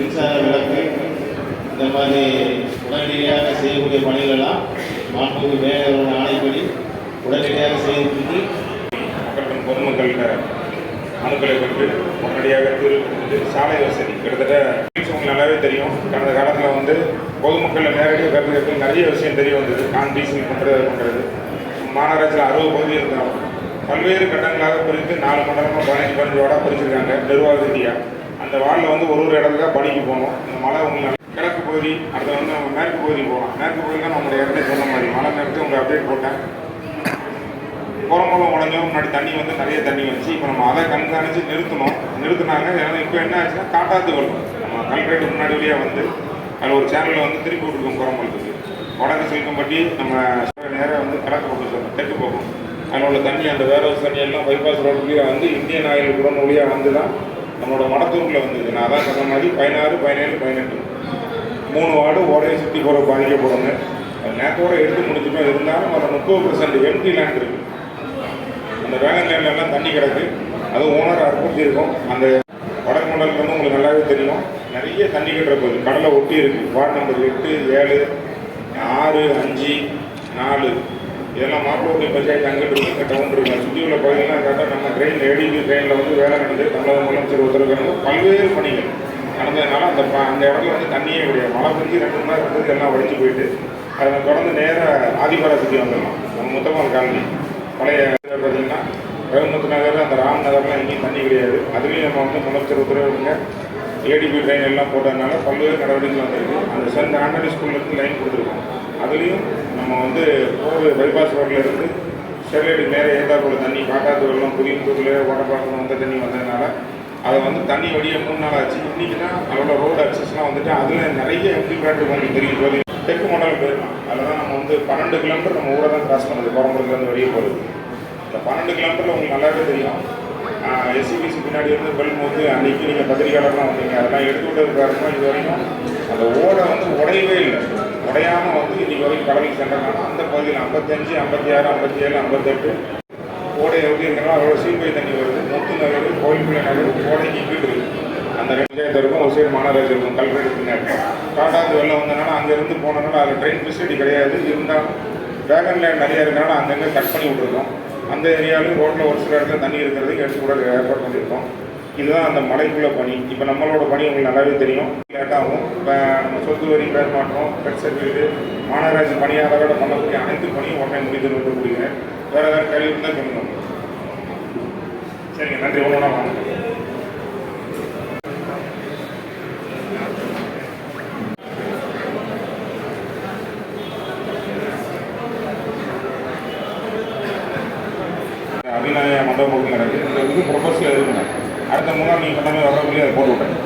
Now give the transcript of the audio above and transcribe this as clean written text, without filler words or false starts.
மின்சார விளக்கு இந்த மாதிரி உடனடியாக செய்யக்கூடிய பணிகளெல்லாம் மாண்புமிகு மேயரோட ஆணைப்படி உடனடியாக செய்து மக்கள் பொதுமக்கள்கிட்ட மனுக்களை பெற்று உடனடியாக சாலை வசதி கிட்டத்தட்ட உங்களுக்கு நல்லாவே தெரியும். கடந்த காலத்தில் வந்து பொதுமக்கள் நேரடியாக கருத்து நிறைய விஷயம் தெரிய வந்தது. டீசல் பண்ணுறது மாநகராட்சியில் 60 பகுதி இருந்தாலும் பல்வேறு கட்டங்களாக பிரித்து 4 மண்டலமாக 15 வார்டாக பிரிச்சிருக்காங்க நிர்வாக ரீதியாக. அந்த வார்டில் வந்து ஒரு இடத்துல தான் பணிக்கு போகணும். இந்த மழை உங்களுக்கு கிழக்கு பகுதி அடுத்து வந்து நம்ம மேற்கு பகுதி போகலாம். மேற்கு பகுதி தான் நம்மளுடைய இடத்துல சொன்ன மாதிரி மழை நேரத்தை உங்களுக்கு அப்டேட் போட்டேன். புறம்பலம் உடஞ்சோம் முன்னாடி தண்ணி வந்து நிறைய தண்ணி வந்துச்சு. இப்போ நம்ம அதை கண்காணித்து நிறுத்தினாங்க. ஏன்னா இப்போ என்ன ஆச்சுன்னா காட்டாத்து வெள்ளம் நம்ம கல்கரேட்டு முன்னாடி வழியாக வந்து அதில் ஒரு சேனலில் வந்து திருப்பி விட்டுருக்கோம். புறம்பலத்துக்கு வடக்கு செல்கம்பட்டி நம்ம நேராக வந்து கிழக்கு பக்கம் சொல்லணும் தெற்கு போகும். அதில் உள்ள தண்ணி அந்த வேற தண்ணி எல்லாம் பைபாஸ் ரோடு வழியாக வந்து இந்தியன் ஆயில் குடோன் வழியாக வந்து தான் நம்மளோட மடத்தூரில் வந்தது. நான் அதான் சொன்ன மாதிரி 16, 17, 18 3 வார்டு ஓடையை சுற்றி போகிற பாதிக்கப்படுங்க. அது நேரத்தோடு எடுத்து முடிச்சுட்டோம். இருந்தாலும் அதில் 30% எம்டி லேண்ட் இருக்குது. அந்த வேகன் லேண்ட்லாம் தண்ணி கிடக்கு. அது ஓனர் அற்புறுத்தி இருக்கும். அந்த வடக்கு மண்டலத்தில் வந்து உங்களுக்கு நல்லாவே தெரியும். நிறைய தண்ணி கட்டுற போகுது. கடலை ஒட்டி இருக்குது. வார்டு நம்பர் 8, 7, 6, 5, 4 இதெல்லாம் மாப்பிள்ளை பஞ்சாயத்து அங்கிட்டு இருக்குது. இந்த டவுன் இருக்குது. சுற்றி உள்ள பகுதியெல்லாம் கேட்டால் நம்ம ட்ரெயின் ஏடிபி ட்ரெயினில் வந்து வேலை நடந்து தமிழக முதலமைச்சர் உத்தரவு பல்வேறு பணிகள் நடந்ததுனால அந்த இடத்துல வந்து தண்ணியே கிடையாது. மழை பெஞ்சு 2 மணி நேரம் இருந்தது எல்லாம் வடிச்சு போயிட்டு அதை தொடர்ந்து நேராக ஆதிபாரா சுற்றி வந்துடலாம். நம்ம முத்தமாக காலனி பழைய பார்த்தீங்கன்னா ரகுநாத் நகர் அந்த ராம் நகர்லாம் எங்கேயும் தண்ணி கிடையாது. அதுலேயும் நம்ம வந்து முதலமைச்சர் உத்தரவுங்க ஏடிபி ட்ரெயின் எல்லாம் போட்டதுனால பல்வேறு நடவடிக்கைகள் வந்திருக்கு. அந்த சென்ட் ஆண்டனி ஸ்கூல்லேருந்து லைன் கொடுத்துருக்கோம். அதுலேயும் நம்ம வந்து பைபாஸ் ரோட்டில் இருந்து ஸ்டெர்லைட் நேராக ஏற்றாப்புல தண்ணி காட்டாத்து வெள்ளம் புதியத்தூரில் ஓட்டப்பாக்கம் வந்த தண்ணி வந்ததுனால அதை வந்து தண்ணி வழியே 3 நாள் ஆச்சு. இன்றைக்கி தான் அதோட ரோடு அக்சஸ்லாம் வந்துட்டு அதில் நிறைய எம்டி பிளாட் உங்களுக்கு தெரியும். போது தெற்கு மண்டலம் போயிருக்கலாம். அதில் தான் நம்ம வந்து 12 கிலோமீட்டர் நம்ம ஊரை தான் கிராஸ் பண்ணுது. புறம்புலேருந்து வெளியே போகிறது. இந்த 12 கிலோமீட்டரில் உங்களுக்கு நல்லாவே தெரியும். எஸ்சிபிசி பின்னாடி இருந்து பெல்ம் வந்து அன்றைக்கி நீங்கள் பத்திரிகையாளர்லாம் வந்தீங்க. அதெல்லாம் எடுத்து விட்டது காரணமாக இது வரைக்கும் அந்த ஓடை வந்து உடையவே இல்லை. உடையாமல் வந்து இன்றைக்கி வரைக்கும் கடலுக்கு சென்றனால அந்த பகுதியில் 55, 56, 57, 58 ஓடை எப்படி இருக்கிறனால அதோட சீப்பை தண்ணி வருது. முத்து நகர், கோயில்பிள்ளை நகர், ஓடைக்கு வீடு இருக்குது. அந்த பஞ்சாயத்து இருக்கும். ஒரு சைடு மாநகராட்சி இருக்கும். கல்கரேட்டு பின்னாடி காட்டாத்து வெள்ளம் வந்ததுனால அங்கேருந்து போனதுனால அதில் ட்ரெயின் ஃபெசிலிட்டி கிடையாது. இருந்தாலும் வேகன் லேண்ட் நிறையா இருக்கிறனால அங்கங்கே கட் பண்ணி விட்டுருக்கோம். அந்த ஏரியாவிலும் ரோட்டில் ஒரு சில இடத்துல தண்ணி இருக்கிறதுக்கு எடுத்து கூட ஏற்பாடு பண்ணியிருக்கோம். இதுதான் அந்த மலைக்குள்ள பணி. இப்போ நம்மளோட பணி உங்களுக்கு நல்லாவே தெரியும். லேட்டாகும். இப்போ நம்ம சொத்து வரி பேர் மாற்றம் பெட் சர்டிஃபிகேட்டு மாநகராட்சி பணியாளரோட பண்ணக்கூடிய அனைத்து பணியும் உடனே முடித்து விட்டு கொடுக்குறேன். வேறு ஏதாவது கேள்வி இருந்தால் சொல்லுங்கள். சரிங்க, நன்றி. ஒன்றா வாங்க. அபிநாய மண்டபம் நடக்குது. இந்த ப்ரொபோசல் இருக்குங்க. அடுத்த 3 நாள் நீங்கள் பண்ணவே வர முடியாது. அதை போட்டு விட்டேன்.